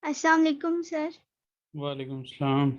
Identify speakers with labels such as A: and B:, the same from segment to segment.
A: अस्सलाम वालेकुम सर।
B: वालेकुम सलाम।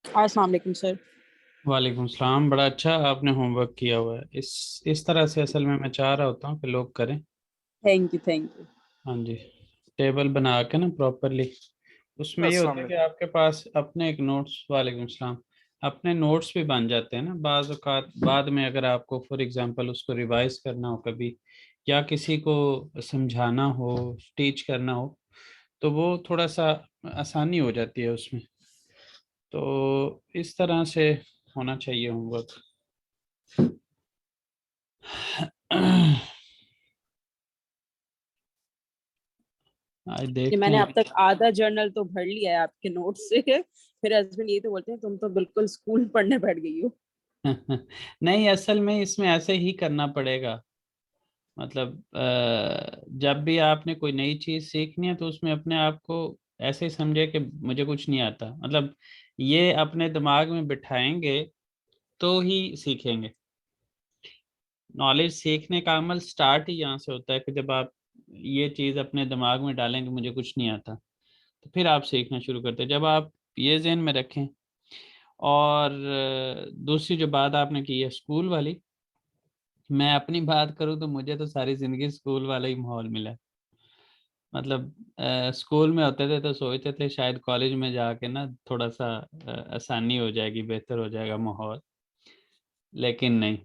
C: अस्सलाम वालेकुम सर।
B: वालेकुम सलाम। बड़ा अच्छा आपने होमवर्क किया हुआ है। इस तरह से असल में मैं चाह रहा होता हूँ कि लोग करें।
C: Thank you.
B: हाँ जी, टेबल बना के ना प्रॉपरली। उसमें ये
D: अस्सलाम
B: होता है कि
D: वालेकुम।
B: आपके पास अपने एक नोट्स, वालेकुम सलाम, अपने नोट्स भी बन जाते हैं ना बाज़ औक़ात। बाद में अगर आपको फॉर एग्जांपल उसको रिवाइज करना हो कभी, या किसी को समझाना हो, टीच करना हो, तो वो थोड़ा सा आसानी हो जाती है उसमें। तो इस तरह से होना चाहिए होमवर्क। आज
C: कि
B: देखते
C: मैंने
B: हैं।
C: अब तक आधा जर्नल तो भर लिया है आपके नोट से। फिर हस्बैंड ये तो बोलते हैं तुम तो बिल्कुल स्कूल पढ़ने बैठ गई हो।
B: नहीं, असल में इसमें ऐसे ही करना पड़ेगा। मतलब जब भी आपने कोई नई चीज़ सीखनी है तो उसमें अपने आप को ऐसे ही समझे कि मुझे कुछ नहीं आता। मतलब ये अपने दिमाग में बिठाएंगे तो ही सीखेंगे। नॉलेज सीखने का अमल स्टार्ट ही यहाँ से होता है कि जब आप ये चीज़ अपने दिमाग में डालेंगे मुझे कुछ नहीं आता, तो फिर आप सीखना शुरू करते हैं। जब आप ये ज़हन में रखें। और दूसरी जो बात आपने की है स्कूल वाली, मैं अपनी बात करूँ तो मुझे तो सारी ज़िंदगी स्कूल वाला ही माहौल मिला है। मतलब स्कूल में होते थे तो सोचते थे शायद कॉलेज में जाके ना थोड़ा सा आसानी हो जाएगी, बेहतर हो जाएगा माहौल। लेकिन नहीं,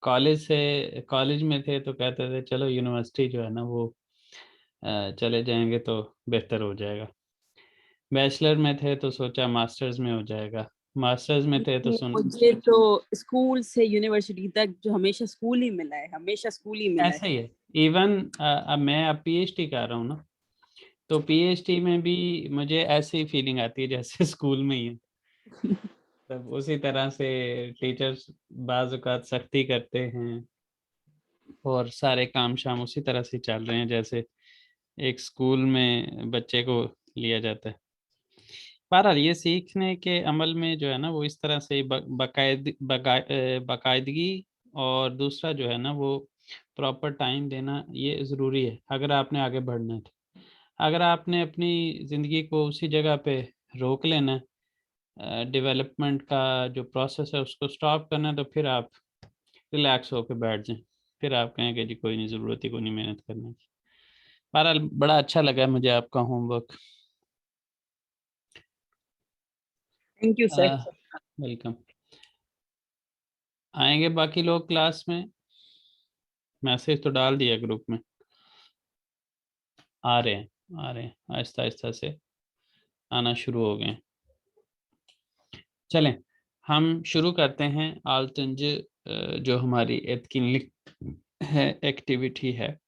B: कॉलेज में थे तो कहते थे चलो यूनिवर्सिटी जो है ना वो चले जाएंगे तो बेहतर हो जाएगा। बैचलर में थे तो सोचा मास्टर्स में हो जाएगा। मास्टर्स में थे तो
C: मुझे तो स्कूल से यूनिवर्सिटी तक जो हमेशा स्कूल ही मिला है, हमेशा स्कूल ही मिला है।
B: ऐसा ही है। इवन अब मैं अब पीएचडी कर रहा हूँ ना, तो पीएचडी में भी मुझे ऐसी फीलिंग आती है जैसे स्कूल में ही है। तब उसी तरह से टीचर्स बाज़ औक़ात सख्ती करते हैं और सारे काम शाम उसी तरह से चल रहे हैं जैसे एक स्कूल में बच्चे को लिया जाता है। बहरहाल ये सीखने के अमल में जो है ना वो इस तरह से बाकायदगी, और दूसरा जो है ना वो प्रॉपर टाइम देना ये ज़रूरी है अगर आपने आगे बढ़ना है। तो अगर आपने अपनी ज़िंदगी को उसी जगह पे रोक लेना है, डेवलपमेंट का जो प्रोसेस है उसको स्टॉप करना है, तो फिर आप रिलैक्स होकर बैठ जाएं। फिर आप कहेंगे जी कोई नहीं, ज़रूरत ही कोई नहीं मेहनत करने की। बहरहाल बड़ा अच्छा लगा मुझे आपका homework.
C: Thank you sir.
B: Welcome. आएंगे बाकी लोग क्लास में? मैसेज तो डाल दिया ग्रुप में। आ रहे हैं, आ रहे हैं, आहिस्ता आहिस्ता से आना शुरू हो गए हैं। चलें, हम शुरू करते हैं। आल्तंज जो हमारी एतकिन है एक्टिविटी है,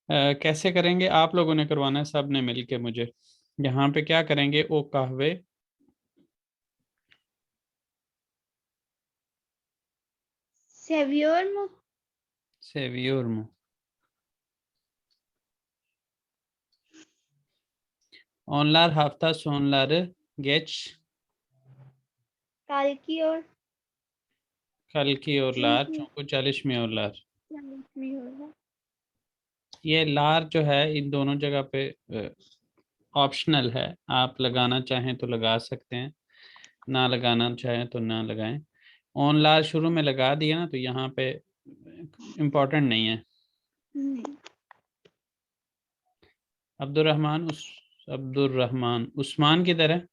B: कैसे करेंगे? आप लोगों ने करवाना है, सब ने मिल के मुझे। यहाँ पे क्या करेंगे? ओ कहवे
A: सेवियोर
B: सेवियोर ऑनलार हफ्ता सोनलार गेच
A: काल की और
B: कल की और लार
A: चीज
B: चौको 40 में और लार।
A: में होगा।
B: ये लार जो है इन दोनों जगह पे ऑप्शनल है। आप लगाना चाहें तो लगा सकते हैं, ना लगाना चाहें तो ना लगाएं। ऑन लार शुरू में लगा दिया ना तो यहाँ पे इम्पोर्टेंट नहीं है। अब्दुर्रहमान उस्मान किधर है?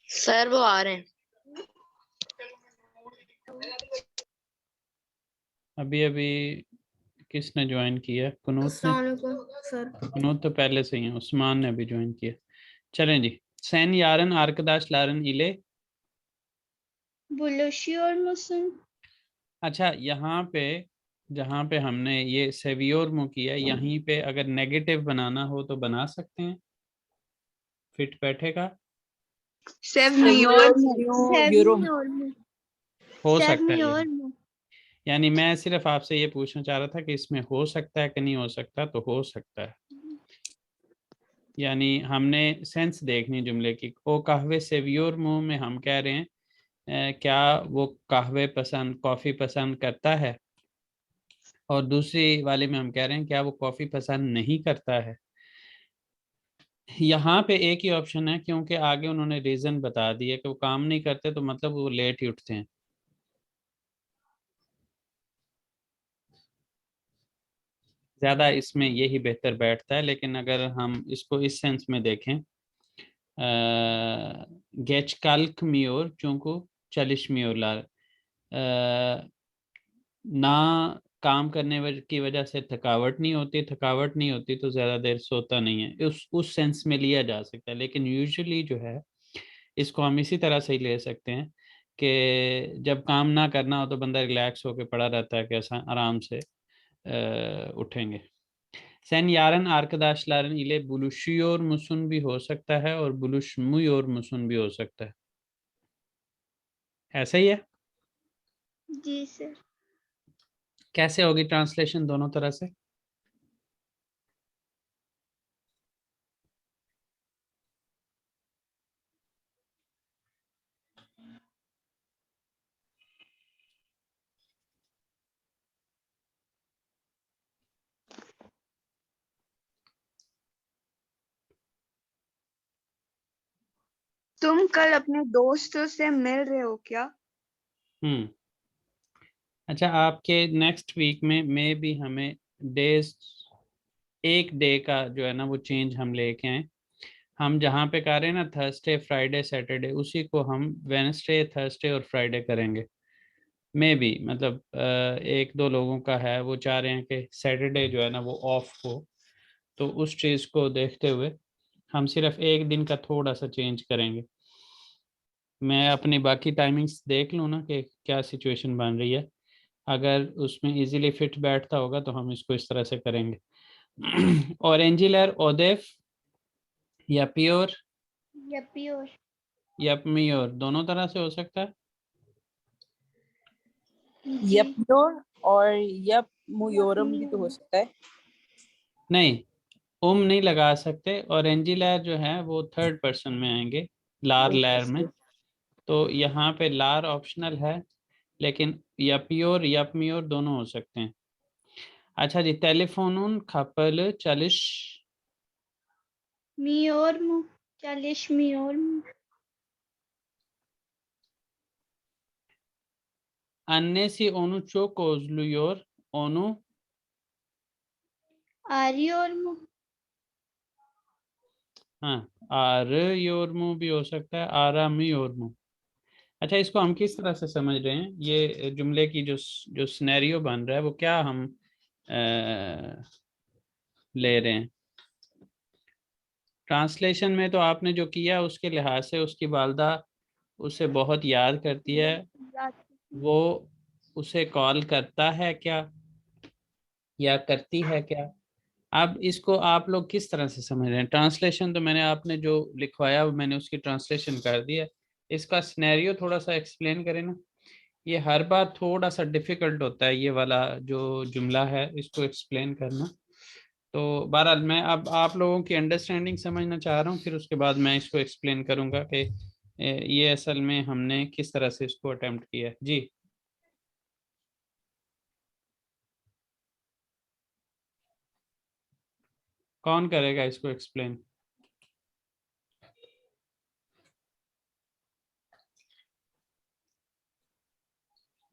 E: सर वो आ रहे हैं।
B: अभी अभी किसने ज्वाइन किया? कुनूत ने।
E: अस्सलाम वालेकुम सर।
B: कुनूत तो पहले से ही है, उस्मान ने अभी ज्वाइन किया। चलें जी। sen yarın arkadaşların ile।
A: buluşuyor musun?
B: अच्छा, यहाँ पे जहाँ पे हमने ये सेवियोर मु किया, यहीं पे अगर नेगेटिव बनाना हो तो बना सकते हैं, फिट बैठेगा,
C: Seviyor mu? Yorum.
A: Sevmiyor mu?
B: हो सकता है ये।
A: Sevmiyor mu?
B: यानी मैं सिर्फ आपसे ये पूछना चाह रहा था कि इसमें हो सकता है कि नहीं हो सकता, तो हो सकता है। यानी हमने सेंस देखनी जुमले की। ओ कहवे सेवियोर मुंह में हम कह रहे हैं क्या वो कहवे पसंद, कॉफ़ी पसंद करता है, और दूसरी वाले में हम कह रहे हैं क्या वो कॉफ़ी पसंद नहीं करता है। यहाँ पे एक ही ऑप्शन है, क्योंकि आगे उन्होंने रीज़न बता दिया कि वो काम नहीं करते, तो मतलब वो लेट ही उठते हैं। ज़्यादा इसमें यही बेहतर बैठता है। लेकिन अगर हम इसको इस सेंस में देखें, गेच काल्क मियोर चूंकु चलिश मियोर ना काम करने की वजह से थकावट नहीं होती, थकावट नहीं होती तो ज़्यादा देर सोता नहीं है, उस सेंस में लिया जा सकता है। लेकिन यूजुअली जो है इसको हम इसी तरह से ही ले सकते हैं कि जब काम ना करना हो तो बंदा रिलैक्स होकर पड़ा रहता है, कैसा आराम से उठेंगे। Sen yarın arkadaşların ile buluşuyor musun भी हो सकता है और buluşmuyor musun भी हो सकता है। ऐसा ही है।
A: जी सर।
B: कैसे होगी ट्रांसलेशन दोनों तरह से?
D: तुम कल अपने दोस्तों से मिल रहे हो क्या?
B: अच्छा, आपके नेक्स्ट वीक में भी हमें डेज, एक डे का जो है ना वो चेंज हम लेके आए। हम जहाँ पे कर रहे हैं ना थर्सडे फ्राइडे सैटरडे, उसी को हम वेडनेसडे थर्सडे और फ्राइडे करेंगे। मे भी मतलब एक दो लोगों का है वो चाह रहे हैं कि सैटरडे जो है ना वो ऑफ हो, तो उस चीज़ को देखते हुए हम सिर्फ एक दिन का थोड़ा सा चेंज करेंगे। मैं अपनी बाकी टाइमिंग्स देख लूँ ना कि क्या सिचुएशन बन रही है। अगर उसमें इजीली फिट बैठता होगा तो हम इसको इस तरह से करेंगे। और एंजिलर ओदेफ या प्योर
A: Yapıyor.
B: या मियोर दोनों तरह से हो सकता है।
A: जी।
C: Yapıyor और yapmıyorum भी तो हो सकता है।
B: नहीं, नहीं लगा सकते, और एंजिलर जो है वो थर्ड पर्सन में आएंगे, लार लैर में। तो यहाँ पे लार ऑप्शनल है, लेकिन यपियोर यपमियोर दोनों हो सकते हैं। अच्छा जी, telephone खपल चलिश
A: Miyor mu? Çalışmıyor mu?
B: annesi onu çok özlüyor, onu
A: Arıyor mu?
B: हाँ arıyor mu भी हो सकता है, aramıyor mu। अच्छा, इसको हम किस तरह से समझ रहे हैं? ये जुमले की जो सिनेरियो बन रहा है वो क्या हम ले रहे हैं? ट्रांसलेशन में तो आपने जो किया उसके लिहाज से उसकी वालदा उसे बहुत याद करती है, वो उसे कॉल करता है क्या या करती है क्या? अब इसको आप लोग किस तरह से समझ रहे हैं? ट्रांसलेशन तो मैंने आपने जो लिखवाया मैंने उसकी ट्रांसलेशन कर दिया, इसका सिनेरियो थोड़ा सा एक्सप्लेन करें ना। ये हर बार थोड़ा सा डिफिकल्ट होता है ये वाला जो जुमला है इसको एक्सप्लेन करना। तो बहरहाल मैं अब आप लोगों की अंडरस्टैंडिंग समझना चाह रहा हूँ, फिर उसके बाद मैं इसको एक्सप्लेन करूँगा कि ये असल में हमने किस तरह से इसको अटेम्प्ट किया है। जी कौन करेगा इसको एक्सप्लेन?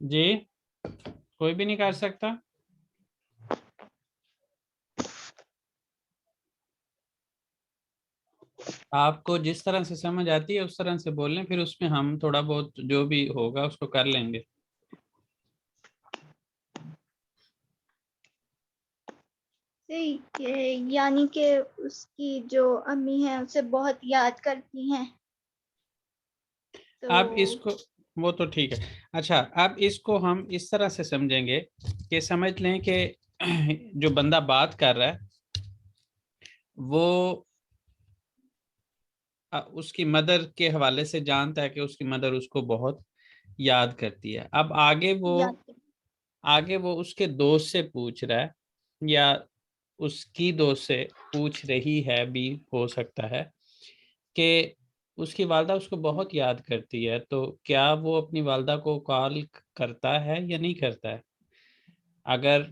B: जी कोई भी नहीं कर सकता? आपको जिस तरह से समझ आती है उस तरह से बोल लें, फिर उसमें हम थोड़ा बहुत जो भी होगा उसको कर लेंगे।
A: यानी कि उसकी जो अम्मी है उसे बहुत याद करती हैं।
B: आप
A: तो
B: इसको, वो तो ठीक है। अच्छा, अब इसको हम इस तरह से समझेंगे कि समझ लें कि जो बंदा बात कर रहा है वो उसकी मदर के हवाले से जानता है कि उसकी मदर उसको बहुत याद करती है। अब
A: याद
B: आगे वो उसके दोस्त से पूछ रहा है, या उसकी दोस्त से पूछ रही है भी हो सकता है, कि उसकी वालदा उसको बहुत याद करती है, तो क्या वो अपनी वालदा को कॉल करता है या नहीं करता है। अगर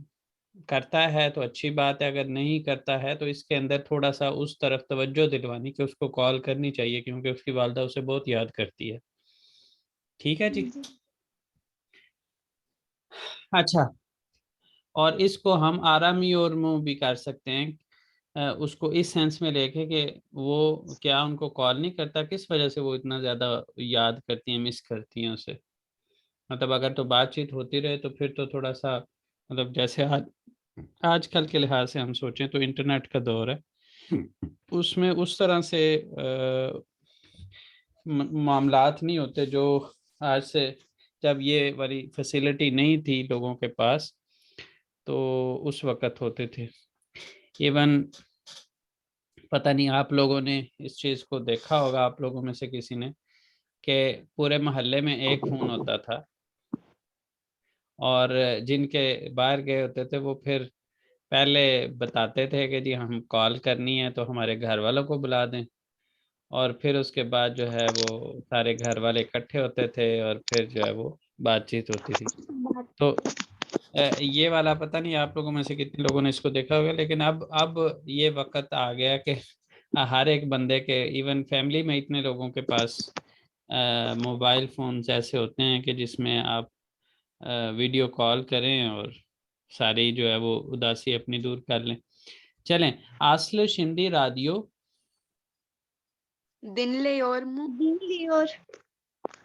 B: करता है तो अच्छी बात है, अगर नहीं करता है तो इसके अंदर थोड़ा सा उस तरफ तवज्जो दिलवानी कि उसको कॉल करनी चाहिए, क्योंकि उसकी वालदा उसे बहुत याद करती है। ठीक है जी। अच्छा, और इसको हम आरामी और मुंह भी कर सकते हैं, उसको इस सेंस में लेके कि वो क्या उनको कॉल नहीं करता, किस वजह से वो इतना ज़्यादा याद करती हैं, मिस करती हैं उसे। मतलब अगर तो बातचीत होती रहे तो फिर तो थोड़ा सा, मतलब जैसे आजकल के लिहाज से हम सोचें तो इंटरनेट का दौर है, उसमें उस तरह से मामलात नहीं होते जो आज से, जब ये वाली फैसिलिटी नहीं थी लोगों के पास तो उस वक़्त होते थे। इवन पता नहीं आप लोगों ने इस चीज़ को देखा होगा, आप लोगों में से किसी ने, कि पूरे मोहल्ले में एक फ़ोन होता था, और जिनके बाहर गए होते थे वो फिर पहले बताते थे कि जी हम कॉल करनी है तो हमारे घर वालों को बुला दें, और फिर उसके बाद जो है वो सारे घर वाले इकट्ठे होते थे और फिर जो है वो बातचीत होती थी।
A: बात
B: तो ये वाला पता नहीं आप लोगों में से कितने लोगों ने इसको देखा होगा, लेकिन अब ये वक्त आ गया कि हर एक बंदे के, इवन फैमिली में इतने लोगों के पास मोबाइल फ़ोन्स ऐसे होते हैं कि जिसमें आप वीडियो कॉल करें और सारी जो है वो उदासी अपनी दूर कर लें। चलें, आस्ल शिंदी रादियो
D: दिनले और मुंह।
A: दिल्ली और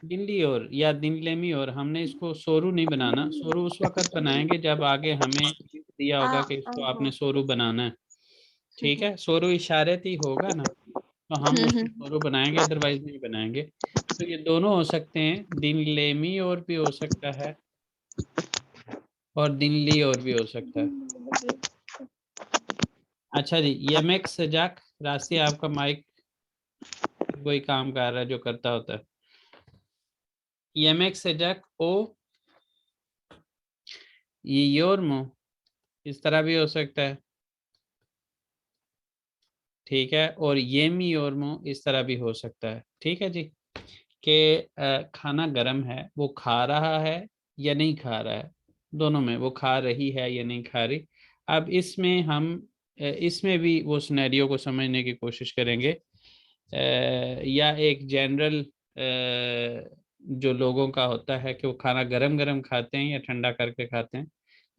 B: दिल्ली और या दिनलेमी, और हमने इसको सोरू नहीं बनाना। सोरू उस वक्त बनाएंगे जब आगे हमें दिया
D: आ
B: होगा कि इसको आपने सोरू बनाना है। ठीक है, सोरू इशारती होगा ना, तो हम उसको सोरू बनाएंगे, अदरवाइज नहीं बनाएंगे। तो ये दोनों हो सकते हैं, दिनलेमी और भी हो सकता है और दिनली और भी हो सकता है। अच्छा जी, yemek sıcak, रास्ते आपका माइक वही काम कर रहा है जो करता होता है। yemek sıcak o yiyor mu, इस तरह भी हो सकता है। ठीक है, और ये मी और मुंह इस तरह भी हो सकता है। ठीक है जी, कि खाना गर्म है, वो खा रहा है या नहीं खा रहा है, दोनों में वो खा रही है या नहीं खा रही। अब इसमें हम इसमें भी वो सिनेरियो को समझने की कोशिश करेंगे, या एक जनरल जो लोगों का होता है कि वो खाना गरम गरम खाते हैं या ठंडा करके खाते हैं,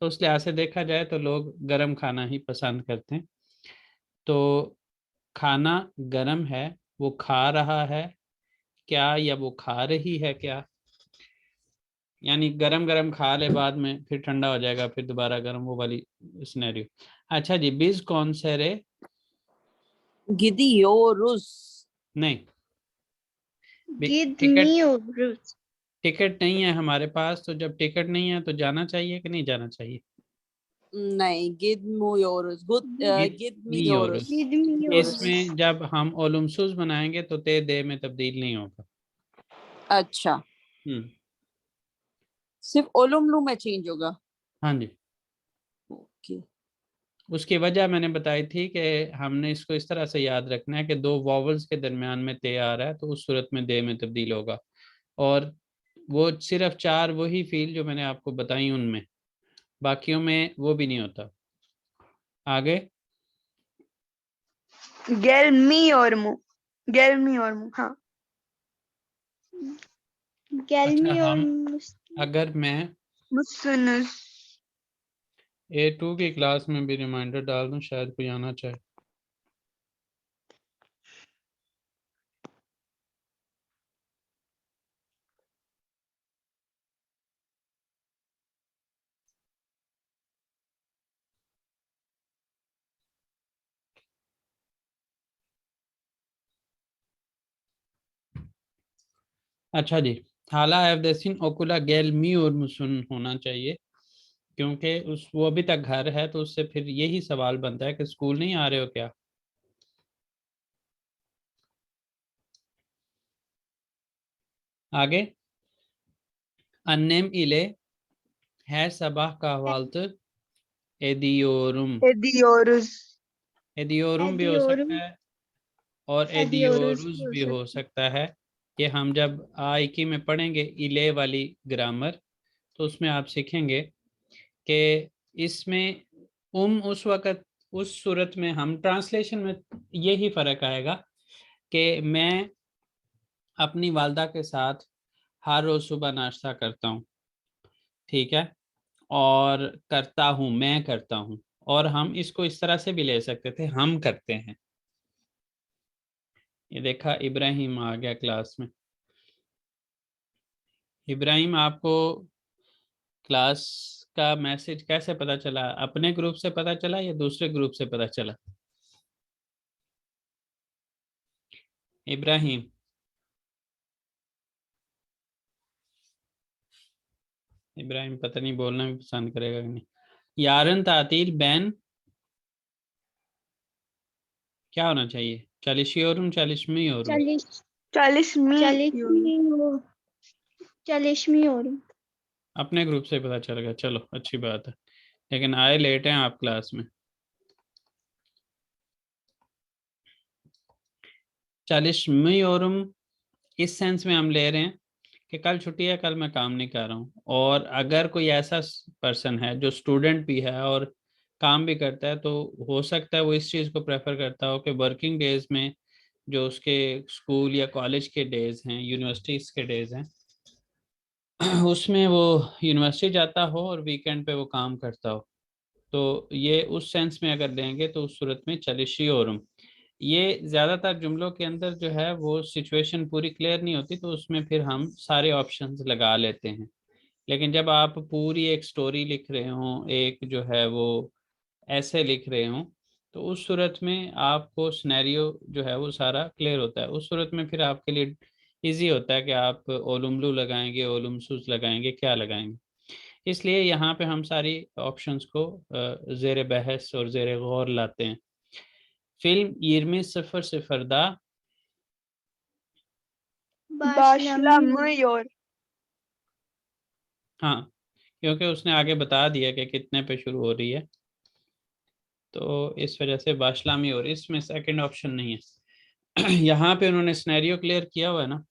B: तो उस लिहाज से देखा जाए तो लोग गरम खाना ही पसंद करते हैं। तो खाना गरम है, वो खा रहा है क्या, या वो खा रही है क्या, यानी गरम गरम खा ले, बाद में फिर ठंडा हो जाएगा, फिर दोबारा गरम, वो वाली सिनेरियो। अच्छा जी, बीज कौन से रे,
C: Gidiyoruz.
B: नहीं, टिकट
A: Gitmiyoruz.
B: टिकट नहीं है हमारे पास, तो जब टिकट नहीं है तो जाना चाहिए कि नहीं जाना चाहिए।
C: नहीं, gitmiyoruz.
B: गिदमियोरुस,
C: Gitmiyoruz.
A: Gitmiyoruz.
C: Gitmiyoruz.
B: इसमें जब हम ओलुमसुस बनाएंगे तो ते दे में तब्दील नहीं होगा।
C: अच्छा,
B: हम्म,
C: सिर्फ ओलुमलू में चेंज होगा।
B: हाँ जी।
C: ओके।
B: उसकी वजह मैंने बताई थी कि हमने इसको इस तरह से याद रखना है कि दो वॉवल्स के दरमियान में ते आ रहा है तो उस सूरत में दे में तब्दील होगा, और वो सिर्फ चार वही फील जो मैंने आपको बताई उनमें, बाकियों में वो भी नहीं होता। आगे,
D: gelmi और मुंह। gelmi और मुंह, हाँ।
B: अच्छा, हम
A: Gelmiyoruz.
B: अगर मैं
D: मुसनुस।
B: A2 की क्लास में भी रिमाइंडर डाल दूं, शायद कोई आना चाहे। अच्छा जी, हाला एवदेसिन ओकुला गेल मी और मुसुन होना चाहिए, क्योंकि उस वो अभी तक घर है, तो उससे फिर यही सवाल बनता है कि स्कूल नहीं आ रहे हो क्या। आगे, अन्नेम इले है सबह कहवाल्त एदियोरुम।
D: एडियोरुस।
B: एदियोरुम भी हो सकता
A: एडियोरुम,
B: है और
A: एडियोरुस
B: एडियोरुस
A: भी हो
B: भी हो
A: सकता
B: सकता है। ये हम जब आइकी में पढ़ेंगे इले वाली ग्रामर, तो उसमें आप सीखेंगे कि इसमें उस वक़्त उस सूरत में हम ट्रांसलेशन में यही फ़र्क आएगा कि मैं अपनी वालदा के साथ हर रोज़ सुबह नाश्ता करता हूँ, ठीक है, और करता हूँ, मैं करता हूँ, और हम इसको इस तरह से भी ले सकते थे, हम करते हैं। ये देखा, इब्राहिम आ गया क्लास में। इब्राहिम, आपको क्लास का मैसेज कैसे पता चला? अपने ग्रुप से पता चला या दूसरे ग्रुप से पता चला? इब्राहिम, इब्राहिम पता नहीं बोलना भी पसंद करेगा कि नहीं। यारन तातील बैन क्या होना चाहिए? चालिशियोरुम, चालिशमीयोरुम।
A: चालीस
D: 40वीं
A: चालीसवीं चालीसवीं और
B: अपने ग्रुप से पता चल गया, चलो अच्छी बात है, लेकिन आए लेट हैं आप क्लास में। चालिशमीयोरुम इस सेंस में हम ले रहे हैं कि कल छुट्टी है, कल मैं काम नहीं कर रहा हूँ, और अगर कोई ऐसा पर्सन है जो स्टूडेंट भी है और काम भी करता है, तो हो सकता है वो इस चीज़ को प्रेफर करता हो कि वर्किंग डेज में जो उसके स्कूल या कॉलेज के डेज हैं, यूनिवर्सिटीज़ के डेज हैं, उसमें वो यूनिवर्सिटी जाता हो और वीकेंड पे वो काम करता हो। तो ये उस सेंस में अगर लेंगे तो उस सूरत में चलिशियोरुम। ये ज़्यादातर जुमलों के अंदर जो है वो सिचुएशन पूरी क्लियर नहीं होती, तो उसमें फिर हम सारे ऑप्शंस लगा लेते हैं। लेकिन जब आप पूरी एक स्टोरी लिख रहे हों, एक जो है वो ऐसे लिख रहे हों, तो उस सूरत में आपको सिनेरियो जो है वो सारा क्लियर होता है। उस सूरत में फिर आपके लिए इजी होता है कि आप ओलुमलू लगाएंगे, ओलुमसूस लगाएंगे, क्या लगाएंगे। इसलिए यहाँ पे हम सारी ऑप्शंस को ज़ेर बहस और ज़ेर गौर लाते हैं। फिल्म यिर्मी सिफर सिफरदा,
A: बाशलमी
D: başlamıyor।
B: हाँ, क्योंकि उसने आगे बता दिया कि कितने पे शुरू हो रही है, तो इस वजह से बाशलामी, और इसमें सेकंड ऑप्शन नहीं है। यहाँ पे उन्होंने सिनेरियो क्लियर किया हुआ है ना,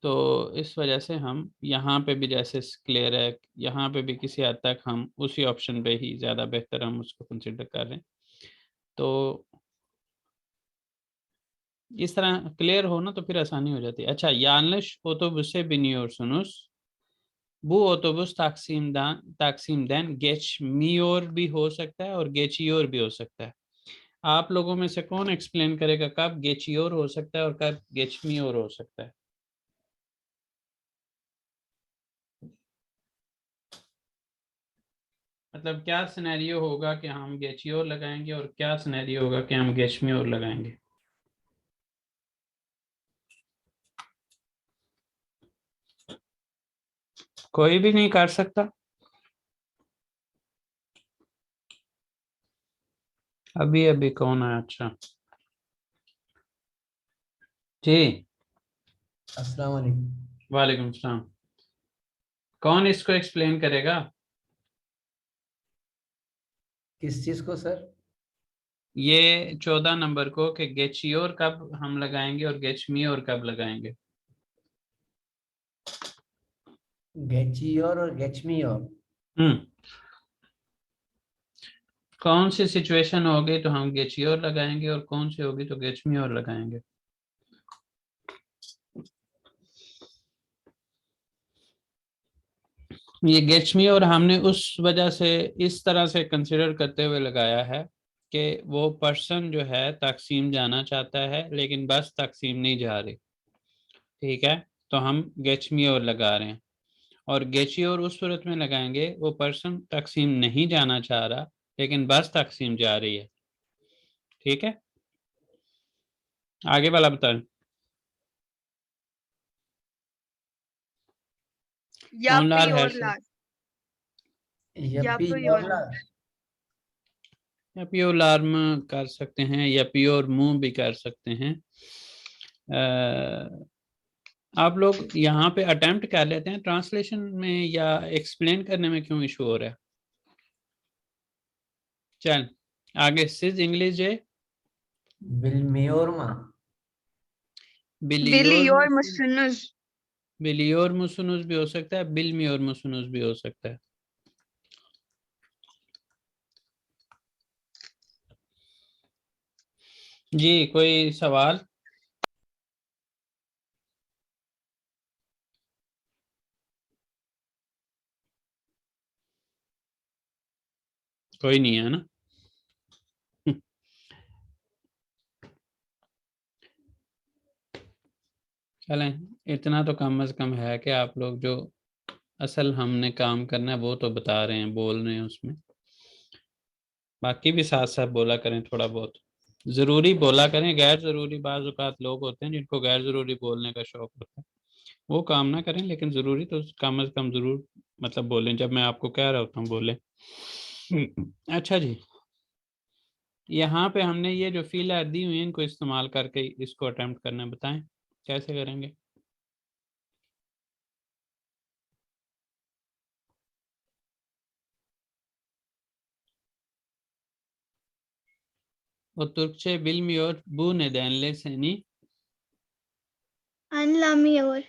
B: तो इस वजह से हम यहाँ पे भी जैसे क्लियर है, यहाँ पे भी किसी हद तक हम उसी ऑप्शन पे ही ज़्यादा बेहतर हम उसको कंसिडर कर रहे हैं। तो इस तरह क्लियर हो ना, तो फिर आसानी हो जाती है। अच्छा, यानलिश ओटोबुसे बिनियोरसुनुस, bu otobüs taksimden geçmiyor भी हो सकता है और गेचियोर भी हो सकता है। आप लोगों में से कौन एक्सप्लेन करेगा कब गेचियोर हो सकता है और कब गेचमियोर हो सकता है? मतलब क्या सिनेरियो होगा कि हम गेचियोर लगाएंगे और क्या सिनेरियो होगा कि हम गेचमियोर लगाएंगे? कोई भी नहीं कर सकता? अभी अभी कौन है? अच्छा जी,
F: अस्सलाम वालेकुम।
B: वालेकुम सलाम। कौन इसको एक्सप्लेन करेगा?
F: किस चीज को सर?
B: ये 14 नंबर को कि गेचियोर कब हम लगाएंगे और गेचमियोर कब लगाएंगे?
F: गेचियोर और गेचमियोर।
B: हम्म, कौन सी सिचुएशन होगी तो हम गेचियोर लगाएंगे और कौन सी होगी तो गेचमियोर लगाएंगे? ये गेचमियोर हमने उस वजह से इस तरह से कंसिडर करते हुए लगाया है कि वो पर्सन जो है तकसीम जाना चाहता है लेकिन बस तकसीम नहीं जा रही, ठीक है, तो हम गेचमियोर लगा रहे हैं। और गेचियोर उस सूरत में लगाएंगे वो पर्सन तकसीम नहीं जाना चाह रहा लेकिन बस तकसीम जा रही है, ठीक है। आगे वाला बताएं। ऑनलार
D: और
B: हैज
D: लार
F: यप्पी
D: योर
F: योर
D: लार।
F: लार।
B: या प्योर लार्म कर सकते हैं या प्योर मुंह भी कर सकते हैं। आप लोग यहाँ पे अटेम्प्ट कर लेते हैं ट्रांसलेशन में या एक्सप्लेन करने में क्यों इशू हो रहा है? चल आगे सिज इंग्लिश है
F: बिलमेयोरमा।
D: बिलियोर मुसुनुस।
B: बिलियोर मुसुनुस भी हो सकता है, बिलमियोर मुसुनुस भी हो सकता है। जी कोई सवाल? कोई नहीं है ना? चलें, इतना तो कम से कम है कि आप लोग जो असल हमने काम करना है वो तो बता रहे हैं, बोल रहे हैं उसमें, बाकी भी साथ साथ बोला करें, थोड़ा बहुत ज़रूरी बोला करें। गैर ज़रूरी बाज़ औक़ात लोग होते हैं जिनको गैर ज़रूरी बोलने का शौक़ होता है, वो काम ना करें, लेकिन ज़रूरी तो कम से कम ज़रूर मतलब बोलें जब मैं आपको कह रहा होता हूँ बोलें। अच्छा जी, यहाँ पे हमने ये जो फ़ील दी हुई है इनको इस्तेमाल करके इसको अटेम्प्ट करना, बताएं कैसे करेंगे? O Türkçe bilmiyor bu nedenle seni
A: anlamıyor.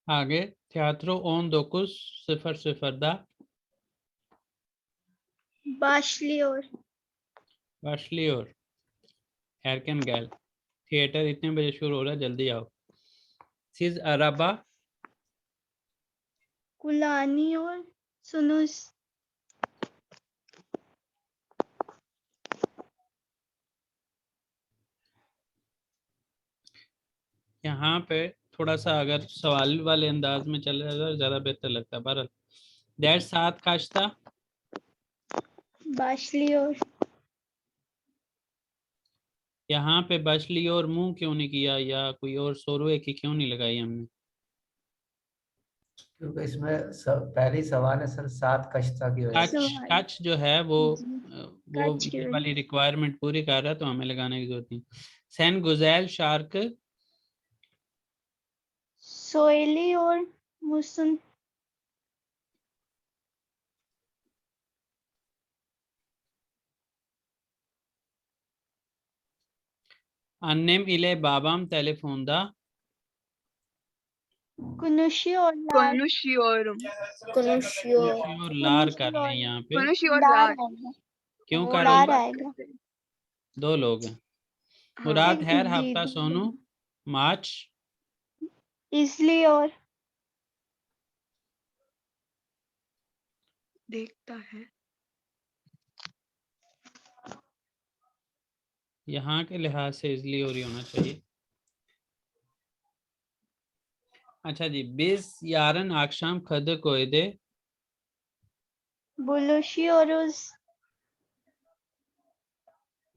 B: आगे tiyatro 19.00'da
A: başlıyor.
B: başlıyor. Erken gel. Theatre इतने बजे शुरू हो रहा है, जल्दी आओ। Siz araba
A: kullanıyorsunuz.
B: यहाँ पे थोड़ा सा अगर सवाल वाले अंदाज में चले जाए ज़्यादा बेहतर लगता है। बहरहाल ders saat kaçta?
A: Başlıyor.
B: यहाँ पे başlıyor मुंह क्यों नहीं किया या कोई और सोरवे की क्यों नहीं लगाई हमने?
F: क्योंकि इसमें पहली सवाल है सर 7 कक्षता की वजह से।
A: सवाल।
B: कच जो है वो
A: कच की
B: ये
A: वजह
B: वाली रिक्वायरमेंट पूरी कर रहा है तो हमें लगाने की जरूरत नहीं। सेन गुजैल शार्क
A: söylüyor musun?
B: annem ile babam telefonda
A: Konuşuyorlar.
D: Konuşuyorum.
B: और लार कर लें यहाँ पे,
D: Konuşuyorlar।
A: आएगा।
B: क्यों
D: वो
B: कर
A: लार
D: लोग
B: लें?
D: बात
A: आएगा।
D: करते हैं।
B: दो लोग हैं।
D: हाँ,
B: मुराद
A: एक
B: हर
A: जी,
B: हफ्ता सोनू मार्च
A: इसलिए और
D: देखता है।
B: यहाँ के लिहाज से इसलिए और ही होना चाहिए। अच्छा जी, 20 yarın akşam Kadıköy'de
A: buluşuyoruz.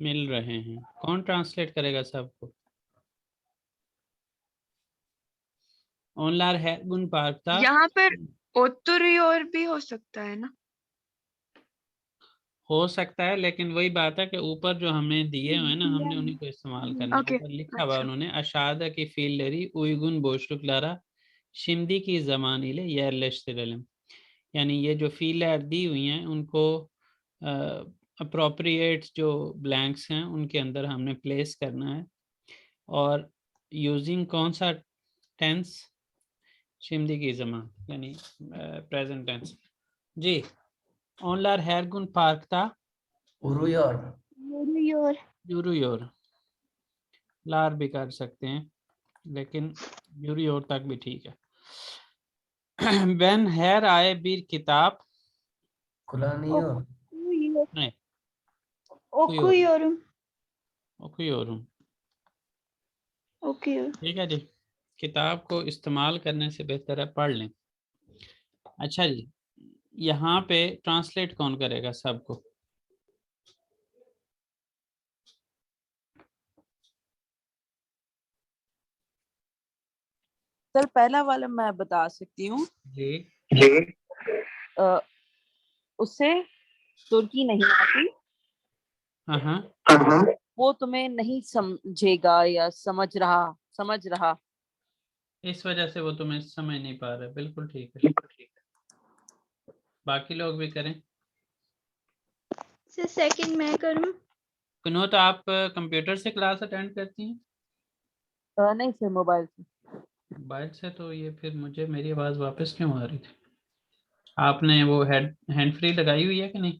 B: मिल रहे हैं। कौन ट्रांसलेट करेगा सबको? onlar her gün parkta
D: यहाँ पर oturuyor भी हो सकता है ना?
B: हो सकता है, लेकिन वही बात है कि ऊपर जो हमें दिए हुए हैं ना हमने उन्हीं को इस्तेमाल करना है।
D: ओके,
B: ऊपर लिखा हुआ
D: अच्छा।
B: उन्होंने aşağıdaki fiilleri uygun boşluklara şimdiki zaman ile yerleştirelim। यानी ये जो फीलर दी हुई हैं उनको अप्रोप्रिएट जो ब्लैंक्स हैं उनके अंदर हमने प्लेस करना है। और यूजिंग कौन सा टेंस? şimdiki zaman यानी प्रेजेंट टेंस। जी, onlar her gün parkta
F: उरुयोर।
B: yürüyor। लार भी कर सकते हैं लेकिन yürüyor तक भी ठीक है। ben her ay bir kitap
F: कुलानियोर।
B: नहीं
A: Okuyorum.
B: okuyorum।
A: Okuyorum.
B: ठीक है जी, किताब को इस्तेमाल करने से बेहतर है पढ़ लें। अच्छा जी, यहाँ पे ट्रांसलेट कौन करेगा सबको?
C: सर पहला वाला मैं बता सकती हूँ।
B: जी
C: अ, उसे तुर्की नहीं आती,
B: हाँ हाँ
C: वो तुम्हें नहीं समझेगा या समझ रहा।
B: इस वजह से वो तुम्हें समझ नहीं पा रहा। बिल्कुल ठीक है। बाकी लोग भी करें।
A: सर सेकंड मैं करूं?
B: कुनूत, आप कंप्यूटर से क्लास अटेंड करती हैं?
C: नहीं सर, मोबाइल से।
B: मोबाइल से? तो ये फिर मुझे मेरी आवाज़ वापस क्यों आ रही थी? आपने वो हैंड फ्री लगाई हुई है कि नहीं?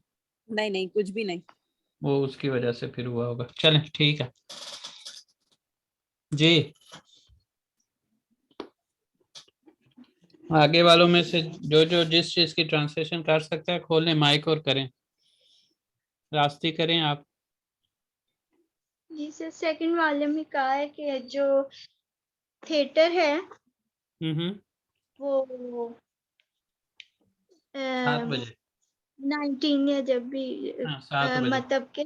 C: नहीं नहीं, कुछ भी नहीं।
B: वो उसकी वजह से फिर हुआ होगा। चलें ठीक है जी। आगे वालों में से जो जो जिस चीज़ की ट्रांसलेशन कर सकता है खोलें माइक और करें। रास्ती करें आप।
A: जी सर, सेकंड वाले में कहा है कि जो थिएटर है
B: हम्म।
A: वो
B: 7 बजे।
A: 19 या जब भी
B: हाँ 7 बजे
A: मतलब के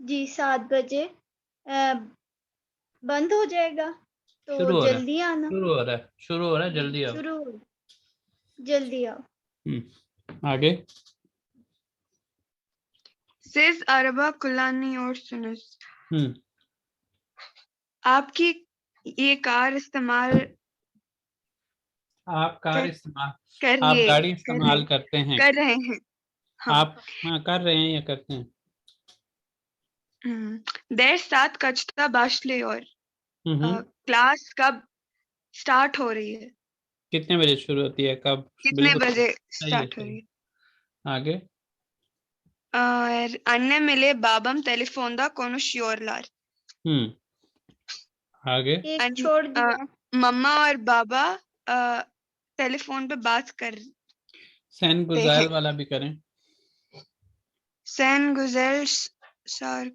A: जी 7 बजे बंद हो जाएगा, तो
B: शुरू हो रहा है।
A: जल्दी आना।
B: शुरू हो रहा है
A: जी
B: जल्दी आओ।
A: शुरू जल्दी आओ।
B: आगे।
D: Siz araba kullanıyorsunuz.
B: हम्म।
D: आपकी ये कार इस्तेमाल
B: आप कार
D: कर
B: इस्तेमाल आप
D: करिए
B: गाड़ी
D: कर रहे
B: इस्तेमाल करते हैं।
D: कर रहे हैं। हाँ।
B: आप हाँ कर रहे हैं या करते हैं?
D: देर सात kaçta başlıyor?
B: हम्म।
D: क्लास कब स्टार्ट हो रही है?
B: कितने बजे शुरू होती है? कब?
D: कितने
B: बिल्कुल
D: बजे
B: सही है
D: स्टार्ट हो
B: सही
D: रही
B: है।
D: है?
B: आगे।
D: Annem ile babam telefonda konuşuyorlar.
B: आगे।
A: एक छोड़ दिया।
D: मम्मा और बाबा टेलीफोन पे बात
B: सैन
D: करते हैं।
B: गुजाइल वाला भी करें।
D: सैन गुजर सर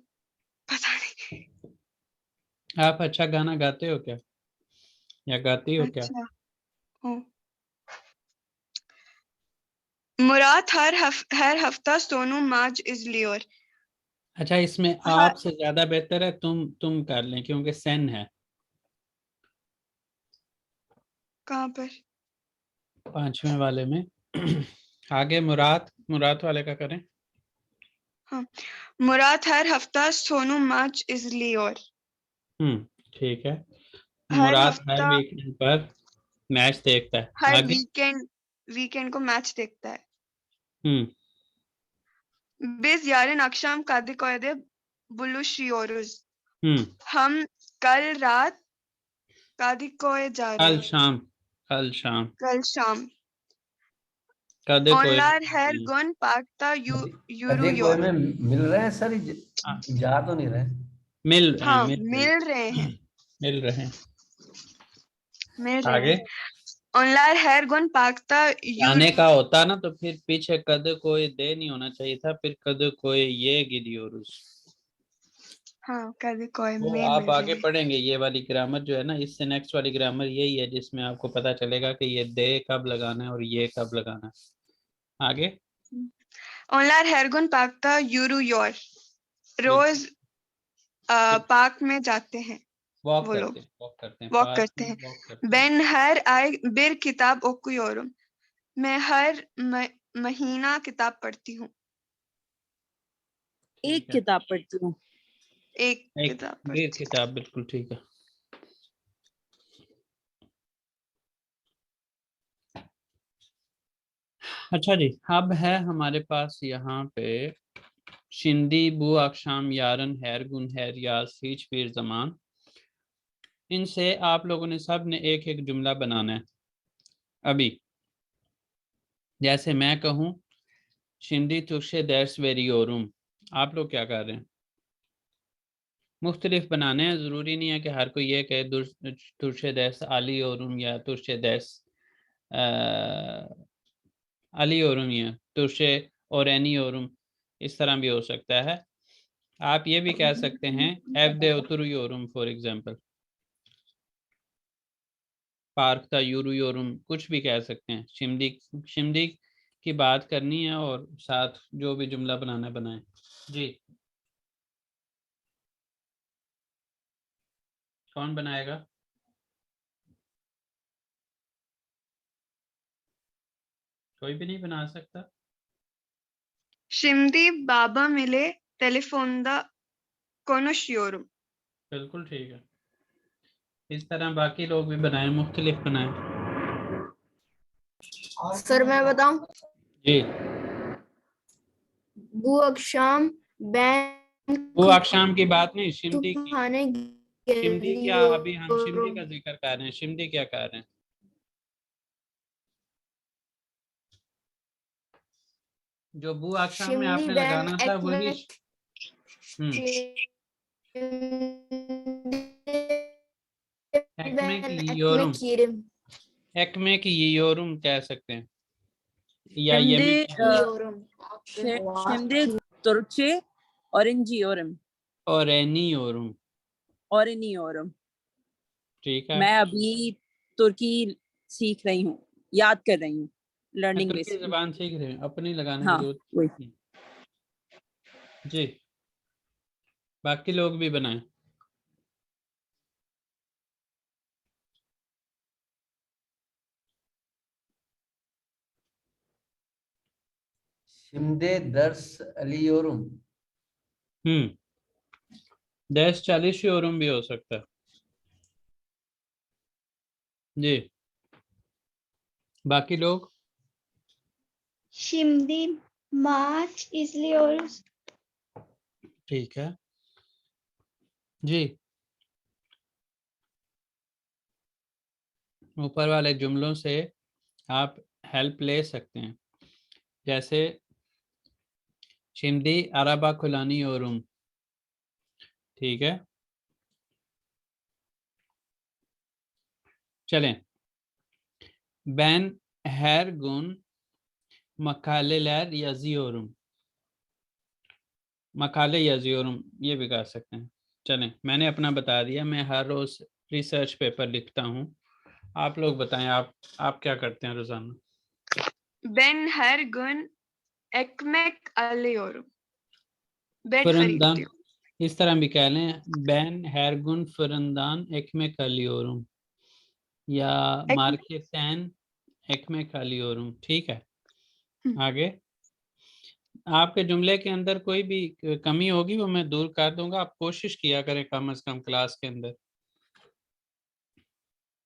D: पता नहीं।
B: आप अच्छा गाना गाते हो क्या या गाती हो क्या?
D: अच्छा हो। मुराद हर हफ्ता सोनू माज izliyor।
B: अच्छा, इसमें
D: हर
B: आप से ज्यादा बेहतर है तुम कर लें क्योंकि सैन है
D: कहाँ पर?
B: 5वें वाले में। आगे मुराद वाले का करें।
D: हाँ, मुराद हर हफ्ता सोनू माज izliyor।
B: ठीक है।
D: हर
B: मुराद हर
D: हफ्ता
B: वीकेंड पर मैच देखता है।
D: हर
B: आगे।
D: वीकेंड को मैच देखता है।
B: हम्म।
D: Biz yarın akşam Kadıköy'de buluşuyoruz।
B: हम्म।
D: हम कल रात Kadıköy'e जा रहे
B: कल
D: हैं।
B: शाम कल शाम
D: कल शाम।
B: कदे कोई
D: Onlar her gün parkta
F: कदे कोई
D: yürüyor।
F: में मिल रहे हैं सर,
B: हाँ,
F: जा तो नहीं रहे?
B: मिल रहे हैं
D: हाँ,
B: मिल रहे
D: मिल रहे हैं।
B: हैं मिल रहे हैं।
D: मिल रहे
B: आगे।
D: हैं। Onlar her gün parkta
B: गाने का होता ना तो फिर पीछे कद कोई दे नहीं होना चाहिए था, फिर कद कोई ये गिदियोरुस।
D: हाँ, Kadıköy
B: वो
D: में
B: आप
D: मिल रहे
B: आगे
D: हैं।
B: पढ़ेंगे ये वाली ग्रामर जो है ना, इससे नेक्स्ट वाली ग्रामर यही है जिसमें आपको पता चलेगा कि ये दे कब लगाना है और ये कब लगाना है। आगे।
D: Onlar her gün parkta yürüyor। रोज पार्क में जाते हैं वो लोग।
B: वॉक करते हैं
D: वॉक
B: पार्क
D: करते
B: में
D: हैं।
B: वॉक करते हैं।
D: Ben her ay bir kitap okuyorum। मैं हर महीना किताब पढ़ती हूँ।
C: एक
B: ठीक है।
C: किताब पढ़ती हूँ।
D: एक
B: एक
D: किताब
B: डेढ़
D: पढ़ती
B: किताब, बिल्कुल ठीक है। अच्छा जी, अब है हमारे पास यहाँ पे शिंदी बू akşam yarın her gün her yaz hiçbir zaman। इनसे आप लोगों ने सब ने एक एक जुमला बनाना है। अभी जैसे मैं कहूँ शिंदी तुर्शे दर्स वेरियोरुम, आप लोग क्या कर रहे हैं? मुख्तलिफ बनाने हैं, ज़रूरी नहीं है कि हर कोई ये कहे तुर्शे दर्स आली ओरुम या तुर्शे दर्स अली ओरुम या तुर्शे और एनी ओरुम, इस तरह भी हो सकता है। आप ये भी कह सकते हैं एवदे उतुरुयोरुम फॉर एग्जांपल, पार्क था यूरुयोरुम, कुछ भी कह सकते हैं। शिमदी शिमदी की बात करनी है और साथ जो भी जुमला बनाना बनाएं जी। कौन बनाएगा? कोई भी नहीं बना सकता।
D: Şimdi babam ile telefonda konuşuyorum.
B: बिल्कुल ठीक है। इस तरह बाकी लोग भी बनाए, मुख्तलिफ बनाए।
E: सर मैं बताऊं?
B: जी।
E: bu akşam ben
B: वो अक्षाम की बात नहीं, शिमदी की।
E: kütüphane
B: शिमदी क्या, अभी हम शिमदी का
E: geliyorum.
B: जिक्र कर रहे हैं। शिमदी क्या कर रहे हैं? जो बू अक्षाम में आपने
E: Şimdi ben
B: लगाना था वही।
E: ben
B: योरुम,
E: ekmek yerim.
B: एकमेक योरुम कह सकते हैं, या
C: Şimdi
B: yemek
E: Yiyorum.
C: şimdi Türkçe öğreniyorum.
B: öğreniyorum।
C: öğreniyorum.
B: ठीक है।
C: मैं अभी तुर्की सीख रही हूँ, याद कर रही हूँ,
B: मैं
C: लर्निंग
B: तुर्की
C: बेसिकली।
B: ज़बान सीख रहे हैं, अपनी लगाने की
C: हाँ
B: जरूरत
C: वही।
B: नहीं। जी, बाकी लोग भी बनाएं।
F: Şimdi ders alıyorum.
B: 10 40 yorum भी हो सकता है। जी, बाकी लोग?
A: Şimdi maç izliyoruz.
B: ठीक है जी। ऊपर वाले जुमलों से आप हेल्प ले सकते हैं, जैसे शिमदी अरबा खुलानी ओरुम। ठीक है, चलें। Ben her gün makaleler yazıyorum। Macaulay yazıyorum ये भी कर सकते हैं। चलें, मैंने अपना बता दिया, मैं हर रोज रिसर्च पेपर लिखता हूँ। आप लोग बताएं, आप क्या करते हैं रोजाना?
D: Ben her gün ekmek alıyorum. Bread
B: फरंदान,
D: खरीदती हूँ.
B: इस तरह भी कह लें, ben her gün fırından ekmek alıyorum, या मार्केटन ekmek alıyorum। ठीक है, आगे। आपके जुमले के अंदर कोई भी कमी होगी वो मैं दूर कर दूंगा। आप कोशिश किया करें कम से कम क्लास के अंदर।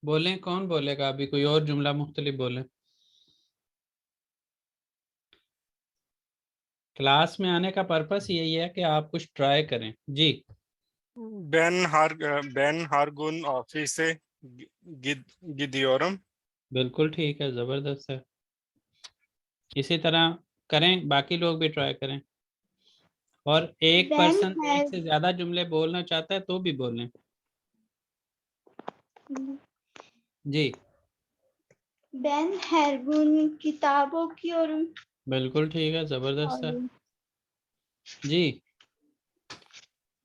B: बोलें, कौन बोलेगा? अभी कोई और जुमला मुख्तलिफ बोलें। क्लास में आने का पर्पस यही है कि आप कुछ ट्राई करें। जी।
G: Ben her gün ofise gidiyorum.
B: बिल्कुल ठीक है, ज़बरदस्त है। इसी तरह करें, बाकी लोग भी ट्राई करें। और एक
A: Ben
B: पर्सन
A: her
B: एक से ज़्यादा जुमले बोलना चाहता है तो भी बोलें। जी,
A: Ben her gün kitap okuyorum.
B: बिल्कुल ठीक है, ज़बरदस्त है।
A: और
B: जी,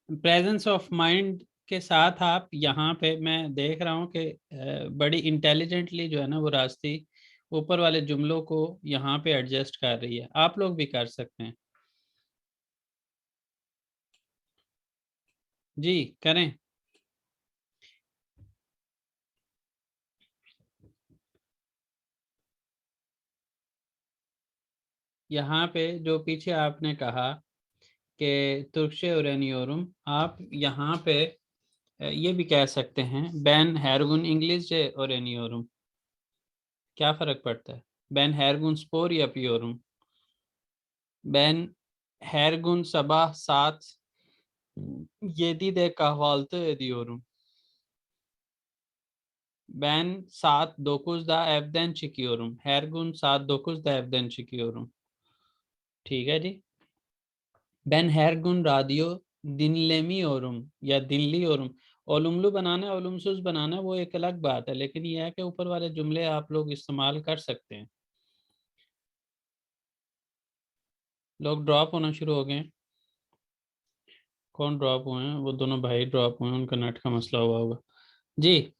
B: प्रेजेंस ऑफ माइंड के साथ आप यहाँ पे, मैं देख रहा हूँ कि बड़ी इंटेलिजेंटली जो है ना वो रास्ती ऊपर वाले जुमलों को यहाँ पे एडजस्ट कर रही है। आप लोग भी कर सकते हैं। जी, करें। यहाँ पे जो पीछे आपने कहा कि तुर्कशे ओरेनियोरुम, आप यहाँ पे ये भी कह सकते हैं, बैन हैरगुन इंग्लिश ओरेनियोरुम। क्या फ़र्क पड़ता है? बैन हैरगुन स्पोर या पियोरुम, ban हैरगुन sabah saat 7'de kahvaltı ediyorum. Ben saat 9'da evden çıkıyorum. Her gün saat 9'da evden çıkıyorum। ठीक है जी। Ben her gün radyo dinlemiyorum या dinliyorum। ओलुमलू बनाना है, ओलुमसुस बनाना है, वो एक अलग बात है, लेकिन यह है कि ऊपर वाले जुमले आप लोग इस्तेमाल कर सकते हैं। लोग ड्रॉप होना शुरू हो गए। कौन ड्रॉप हुए हैं? वो दोनों भाई ड्रॉप हुए हैं, उनका नेट का मसला हुआ होगा। जी,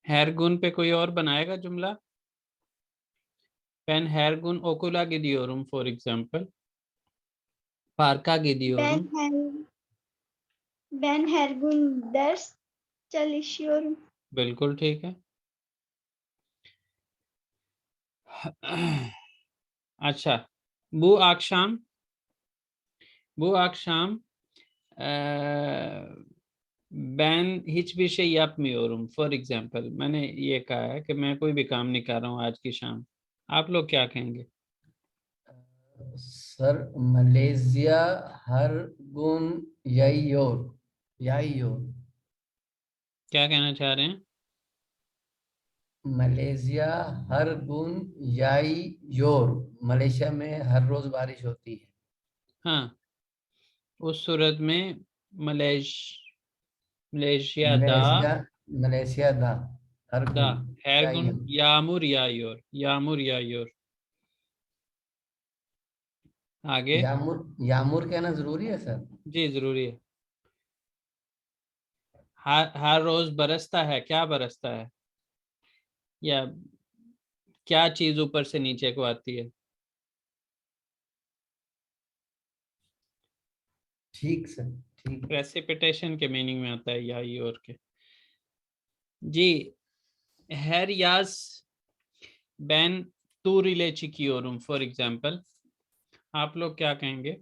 B: हैरगुन पे कोई और बनाएगा जुमला? Ben her gün okula gidiyorum for example. Parka gidiyorum.
A: ben her gün ders çalışıyorum.
B: बिल्कुल ठीक है। अच्छा, bu akşam ben hiçbir şey yapmıyorum। For example, मैंने ये कहा है कि मैं कोई भी काम नहीं कर रहा हूँ आज की शाम। आप लोग क्या कहेंगे?
F: सर मलेशिया हर गुन याइयोर याइयोर
B: क्या कहना चाह रहे हैं?
F: मलेशिया हर गुन याइयोर मलेशिया में हर रोज बारिश होती है।
B: हाँ, उस सूरत में मलेशिया
F: मलेशिया मलेशिया दा हर
B: दा
F: गुन
B: her gün
F: याइयोर
B: yağmur yağıyor। आगे
F: यामुर यामुर कहना जरूरी है सर?
B: जी जरूरी है। हर रोज बरसता है, क्या बरसता है या क्या चीज ऊपर से नीचे को आती है?
F: ठीक सर, ठीक।
B: प्रेसिपिटेशन के मीनिंग में आता है या और के। जी, her yaz ben tur ile çıkıyorum for example। आप लोग क्या कहेंगे?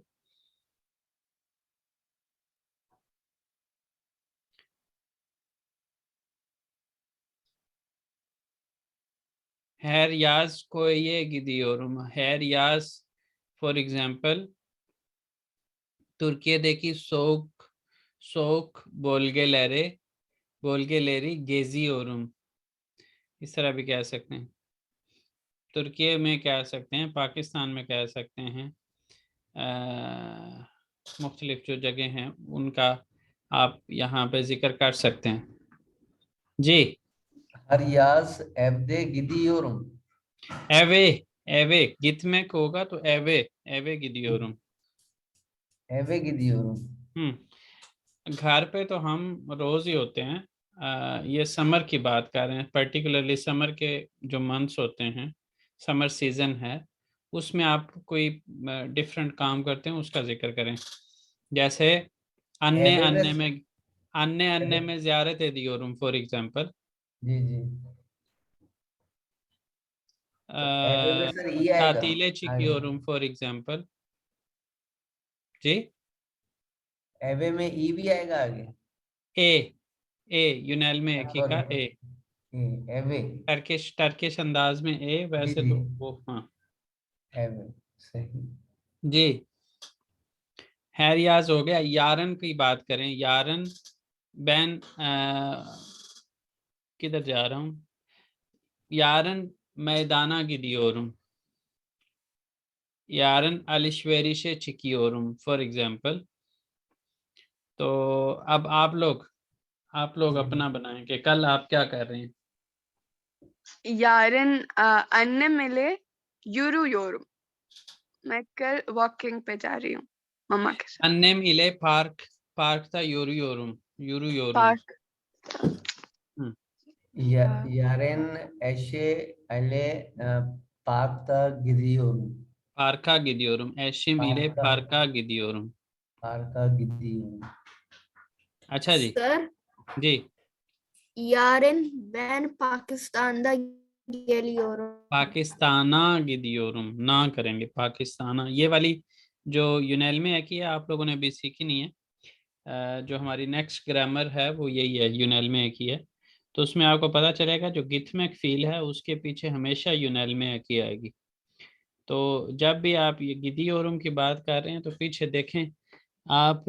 B: Her yaz koya gidiyorum। Her yaz for example Türkiye'deki soğuk bölgeleri geziyorum। इस तरह भी कह सकते हैं। तुर्की में कह सकते हैं, पाकिस्तान में कह सकते हैं, मुख्तलिफ जो जगह हैं उनका आप यहाँ पे जिक्र कर सकते हैं। जी,
F: हर यास एब्दे गिदियोरुम
B: एवे एवे gitmek होगा तो एवे gidiyorum।
F: एवे गिदियोरुम
B: घर पे तो हम रोज ही होते हैं। ये समर की बात कर रहे हैं, पर्टिकुलरली समर के जो मंथ्स होते हैं, समर सीजन है, उसमें आप कोई डिफरेंट काम करते हैं उसका जिक्र करें। जैसे अन्य
F: एवे
B: अन्य
F: में
B: में अन्य में ज़ियारत दियोरुम फॉर एग्जांपल।
F: जी जी, तो एवे में सर ई आएगा
B: तातीले
F: आगे।
B: चिकियोरुम फॉर एग्जांपल। जी,
F: एवे में ई भी आएगा आगे।
B: ए यूनैल में एक ही
F: सॉरी,
B: का ए,
F: एवे
B: टर्किश अंदाज में ए,
F: जी
B: वैसे
F: जी,
B: तो वो हाँ
F: एवे सही।
B: जी। हैरियाज हो गया। यारन की बात करें, यारन बैन किधर जा रहा हूँ, यारन मैदाना gidiyorum, यारन alışverişe çıkıyorum for example. तो अब आप लोग अपना बनाएं कि कल आप क्या कर रहे हैं।
D: yarın annem ile yürüyorum। मैं कल वॉकिंग पे जा रही हूँ मम्मा के साथ।
B: Annem ile parkta yürüyorum।
D: पार्क
F: यारेन एशे अले पार्ता गिदियोरुम
B: Parka gidiyorum। Eşim ile parka gidiyorum।
F: पार्ता गिदियोरुम।
B: अच्छा जी,
E: सर
B: जी
E: yarın ben Pakistan'da geliyorum।
B: पाकिस्ताना gidiyorum, ना करेंगे पाकिस्ताना। ये वाली जो यूनेल में है कि आप लोगों ने अभी सीखी नहीं है। जो हमारी नेक्स्ट ग्रामर है वो यही है, यूनेल में की है। तो उसमें आपको पता चलेगा जो गिथमेक फील है उसके पीछे हमेशा यूनेल में की आएगी। तो जब भी आप ये गिदियोरुम की बात कर रहे हैं तो पीछे देखें, आप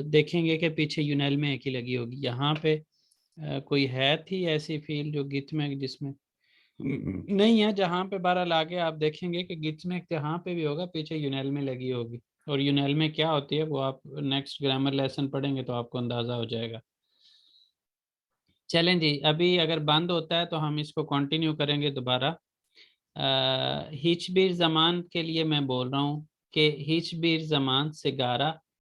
B: देखेंगे कि पीछे यूनेल में की लगी होगी। यहाँ पे कोई है थी ऐसी फील जो गिथमेक जिसमें नहीं है, जहाँ पे बहरहाल आगे आप देखेंगे कि गिथमेक जहाँ पे भी होगा पीछे यूनेल में लगी होगी। और यूनेल में क्या होती है वो आप नेक्स्ट ग्रामर लेसन पढ़ेंगे तो आपको अंदाजा हो जाएगा। चलें जी, अभी अगर बंद होता है तो हम इसको कंटिन्यू करेंगे दोबारा। हिचबीर जमान के लिए मैं बोल रहा हूँ कि हिचबीर जमान सिगारा